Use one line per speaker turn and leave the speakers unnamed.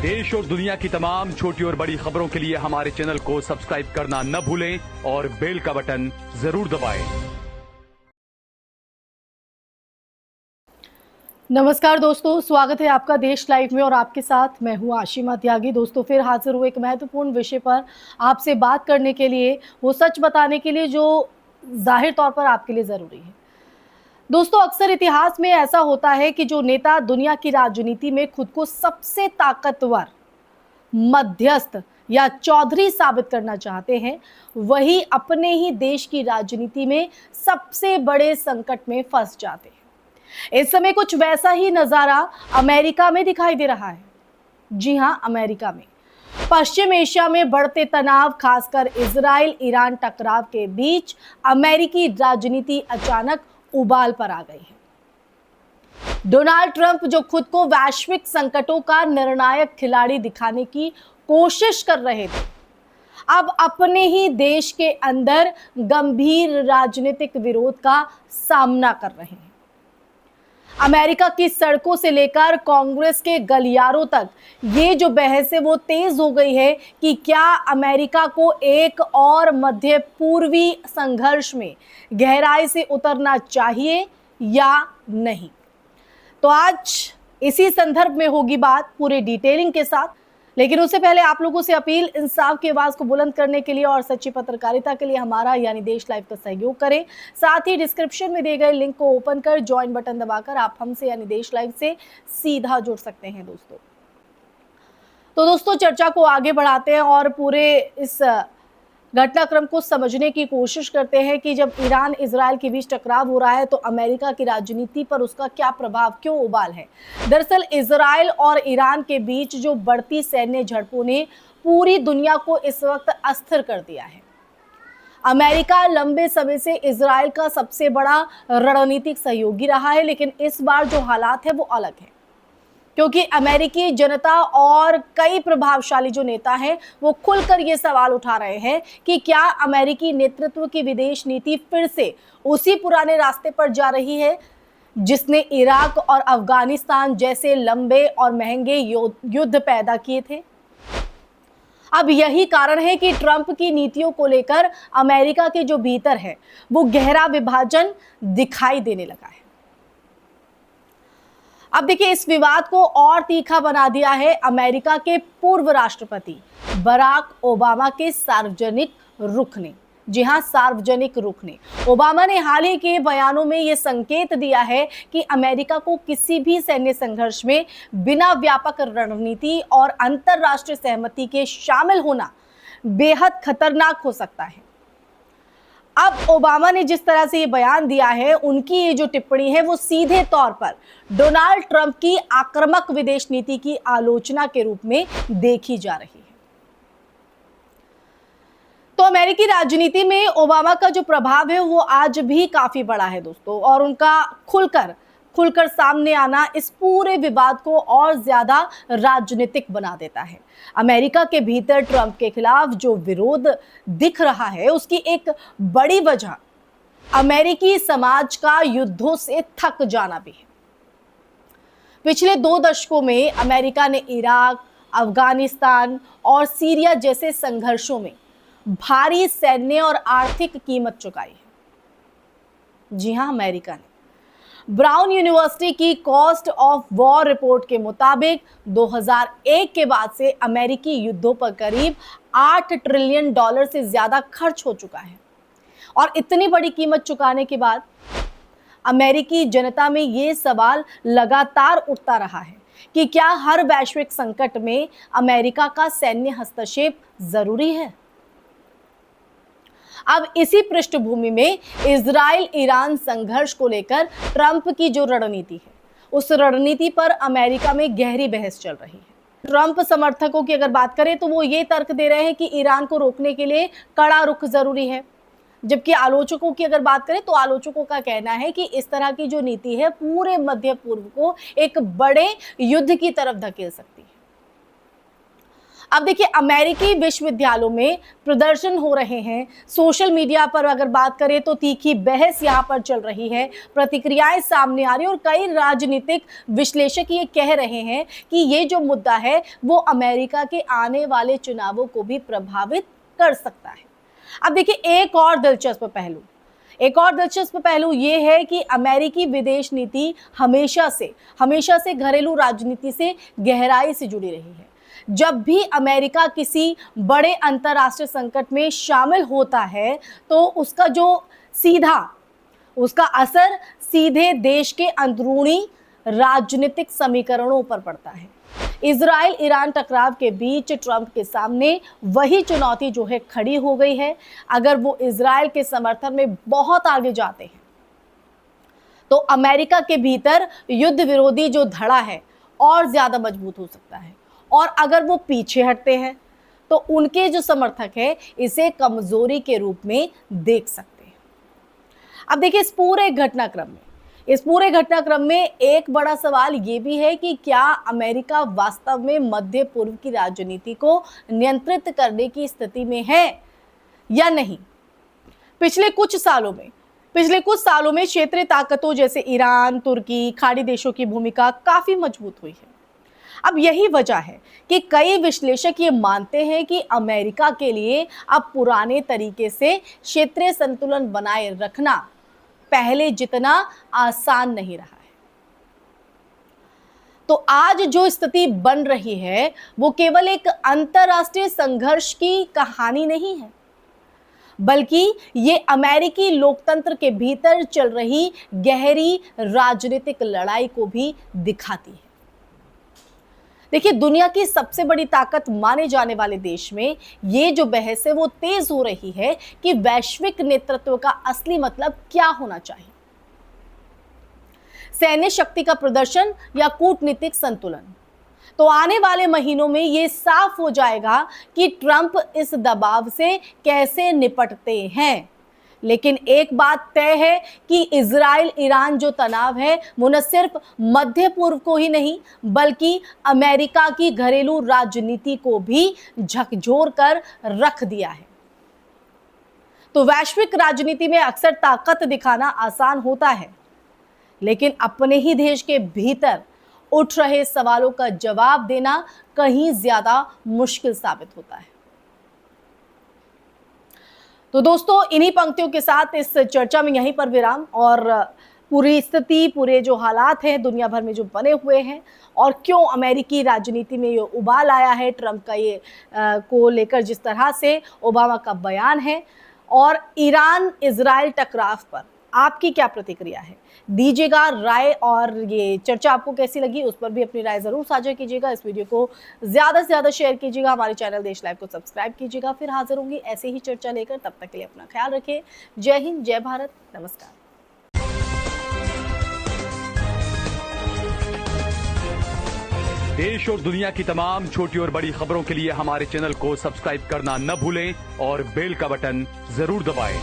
देश और दुनिया की तमाम छोटी और बड़ी खबरों के लिए हमारे चैनल को सब्सक्राइब करना न भूलें और बेल का बटन जरूर दबाएं।
नमस्कार दोस्तों, स्वागत है आपका देश लाइव में और आपके साथ मैं हूं आशिमा त्यागी। दोस्तों फिर हाजिर हुए एक महत्वपूर्ण विषय पर आपसे बात करने के लिए, वो सच बताने के लिए जो जाहिर तौर पर आपके लिए ज़रूरी है। दोस्तों अक्सर इतिहास में ऐसा होता है कि जो नेता दुनिया की राजनीति में खुद को सबसे ताकतवर, मध्यस्थ या चौधरी साबित करना चाहते हैं, वही अपने ही देश की राजनीति में सबसे बड़े संकट में फंस जाते हैं। इस समय कुछ वैसा ही नजारा अमेरिका में दिखाई दे रहा है। जी हां, अमेरिका में पश्चिम एशिया में बढ़ते तनाव, खासकर इजराइल ईरान टकराव के बीच अमेरिकी राजनीति अचानक उबाल पर आ गई है। डोनाल्ड ट्रंप जो खुद को वैश्विक संकटों का निर्णायक खिलाड़ी दिखाने की कोशिश कर रहे थे, अब अपने ही देश के अंदर गंभीर राजनीतिक विरोध का सामना कर रहे हैं। अमेरिका की सड़कों से लेकर कांग्रेस के गलियारों तक ये जो बहस है वो तेज हो गई है कि क्या अमेरिका को एक और मध्य पूर्वी संघर्ष में गहराई से उतरना चाहिए या नहीं। तो आज इसी संदर्भ में होगी बात पूरे डिटेलिंग के साथ। लेकिन उससे पहले आप लोगों से अपील, इंसाफ की आवाज को बुलंद करने के लिए और सच्ची पत्रकारिता के लिए हमारा यानी देश लाइव का सहयोग करें। साथ ही डिस्क्रिप्शन में दिए गए लिंक को ओपन कर ज्वाइन बटन दबाकर आप हमसे यानी देश लाइव से सीधा जुड़ सकते हैं दोस्तों। तो दोस्तों चर्चा को आगे बढ़ाते हैं और पूरे इस घटनाक्रम को समझने की कोशिश करते हैं कि जब ईरान इजराइल के बीच टकराव हो रहा है तो अमेरिका की राजनीति पर उसका क्या प्रभाव, क्यों उबाल है। दरअसल इजराइल और ईरान के बीच जो बढ़ती सैन्य झड़पों ने पूरी दुनिया को इस वक्त अस्थिर कर दिया है। अमेरिका लंबे समय से इजराइल का सबसे बड़ा रणनीतिक सहयोगी रहा है, लेकिन इस बार जो हालात है वो अलग है, क्योंकि अमेरिकी जनता और कई प्रभावशाली जो नेता हैं वो खुलकर ये सवाल उठा रहे हैं कि क्या अमेरिकी नेतृत्व की विदेश नीति फिर से उसी पुराने रास्ते पर जा रही है जिसने इराक और अफगानिस्तान जैसे लंबे और महंगे युद्ध पैदा किए थे। अब यही कारण है कि ट्रंप की नीतियों को लेकर अमेरिका के जो भीतर है वो गहरा विभाजन दिखाई देने लगा है। अब देखिए, इस विवाद को और तीखा बना दिया है अमेरिका के पूर्व राष्ट्रपति बराक ओबामा के सार्वजनिक रुख ने। जी हां, सार्वजनिक रुख ने। ओबामा ने हाल ही के बयानों में यह संकेत दिया है कि अमेरिका को किसी भी सैन्य संघर्ष में बिना व्यापक रणनीति और अंतरराष्ट्रीय सहमति के शामिल होना बेहद खतरनाक हो सकता है। अब ओबामा ने जिस तरह से ये बयान दिया है, उनकी ये जो टिप्पणी है वो सीधे तौर पर डोनाल्ड ट्रंप की आक्रामक विदेश नीति की आलोचना के रूप में देखी जा रही है। तो अमेरिकी राजनीति में ओबामा का जो प्रभाव है वो आज भी काफी बड़ा है दोस्तों, और उनका खुलकर सामने आना इस पूरे विवाद को और ज्यादा राजनीतिक बना देता है। अमेरिका के भीतर ट्रंप के खिलाफ जो विरोध दिख रहा है उसकी एक बड़ी वजह अमेरिकी समाज का युद्धों से थक जाना भी है। पिछले 2 दशकों में अमेरिका ने इराक, अफगानिस्तान और सीरिया जैसे संघर्षों में भारी सैन्य और आर्थिक कीमत चुकाई है। जी हां, अमेरिका ने। ब्राउन यूनिवर्सिटी की कॉस्ट ऑफ वॉर रिपोर्ट के मुताबिक 2001 के बाद से अमेरिकी युद्धों पर करीब $8 ट्रिलियन से ज्यादा खर्च हो चुका है। और इतनी बड़ी कीमत चुकाने के बाद अमेरिकी जनता में ये सवाल लगातार उठता रहा है कि क्या हर वैश्विक संकट में अमेरिका का सैन्य हस्तक्षेप जरूरी है। अब इसी पृष्ठभूमि में इजराइल ईरान संघर्ष को लेकर ट्रंप की जो रणनीति है उस रणनीति पर अमेरिका में गहरी बहस चल रही है। ट्रंप समर्थकों की अगर बात करें तो वो ये तर्क दे रहे हैं कि ईरान को रोकने के लिए कड़ा रुख जरूरी है, जबकि आलोचकों की अगर बात करें तो आलोचकों का कहना है कि इस तरह की जो नीति है पूरे मध्य पूर्व को एक बड़े युद्ध की तरफ धकेल सकती है। अब देखिए, अमेरिकी विश्वविद्यालयों में प्रदर्शन हो रहे हैं। सोशल मीडिया पर अगर बात करें तो तीखी बहस यहां पर चल रही है, प्रतिक्रियाएं सामने आ रही है और कई राजनीतिक विश्लेषक ये कह रहे हैं कि ये जो मुद्दा है वो अमेरिका के आने वाले चुनावों को भी प्रभावित कर सकता है। अब देखिए, एक और दिलचस्प पहलू ये है कि अमेरिकी विदेश नीति हमेशा से घरेलू राजनीति से गहराई से जुड़ी रही है। जब भी अमेरिका किसी बड़े अंतर्राष्ट्रीय संकट में शामिल होता है तो उसका असर सीधे देश के अंदरूनी राजनीतिक समीकरणों पर पड़ता है। इजराइल ईरान टकराव के बीच ट्रंप के सामने वही चुनौती जो है खड़ी हो गई है। अगर वो इजराइल के समर्थन में बहुत आगे जाते हैं तो अमेरिका के भीतर युद्ध विरोधी जो धड़ा है और ज्यादा मजबूत हो सकता है, और अगर वो पीछे हटते हैं तो उनके जो समर्थक है इसे कमजोरी के रूप में देख सकते हैं। अब देखिए, इस पूरे घटनाक्रम में एक बड़ा सवाल ये भी है कि क्या अमेरिका वास्तव में मध्य पूर्व की राजनीति को नियंत्रित करने की स्थिति में है या नहीं। पिछले कुछ सालों में क्षेत्रीय ताकतों जैसे ईरान, तुर्की, खाड़ी देशों की भूमिका काफी मजबूत हुई है। अब यही वजह है कि कई विश्लेषक ये मानते हैं कि अमेरिका के लिए अब पुराने तरीके से क्षेत्रीय संतुलन बनाए रखना पहले जितना आसान नहीं रहा है। तो आज जो स्थिति बन रही है वो केवल एक अंतरराष्ट्रीय संघर्ष की कहानी नहीं है, बल्कि ये अमेरिकी लोकतंत्र के भीतर चल रही गहरी राजनीतिक लड़ाई को भी दिखाती है। देखिए, दुनिया की सबसे बड़ी ताकत माने जाने वाले देश में ये जो बहस है वो तेज हो रही है कि वैश्विक नेतृत्व का असली मतलब क्या होना चाहिए। सैन्य शक्ति का प्रदर्शन या कूटनीतिक संतुलन। तो आने वाले महीनों में ये साफ हो जाएगा कि ट्रंप इस दबाव से कैसे निपटते हैं। लेकिन एक बात तय है कि इजराइल ईरान जो तनाव है वो न सिर्फ मध्य पूर्व को ही नहीं बल्कि अमेरिका की घरेलू राजनीति को भी झकझोर कर रख दिया है। तो वैश्विक राजनीति में अक्सर ताकत दिखाना आसान होता है, लेकिन अपने ही देश के भीतर उठ रहे सवालों का जवाब देना कहीं ज्यादा मुश्किल साबित होता है। तो दोस्तों, इन्हीं पंक्तियों के साथ इस चर्चा में यहीं पर विराम। और पूरी स्थिति, पूरे जो हालात हैं दुनिया भर में जो बने हुए हैं और क्यों अमेरिकी राजनीति में ये उबाल आया है, ट्रंप का ये को लेकर जिस तरह से ओबामा का बयान है, और ईरान इजराइल टकराव पर आपकी क्या प्रतिक्रिया है, दीजिएगा राय। और ये चर्चा आपको कैसी लगी उस पर भी अपनी राय जरूर साझा कीजिएगा। इस वीडियो को ज्यादा से ज्यादा शेयर कीजिएगा, हमारे चैनल देश लाइव को सब्सक्राइब कीजिएगा। फिर हाजिर होंगी ऐसे ही चर्चा लेकर, तब तक के लिए अपना ख्याल रखें। जय हिंद, जय भारत, नमस्कार।
देश और दुनिया की तमाम छोटी और बड़ी खबरों के लिए हमारे चैनल को सब्सक्राइब करना न भूलें और बेल का बटन जरूर दबाएं।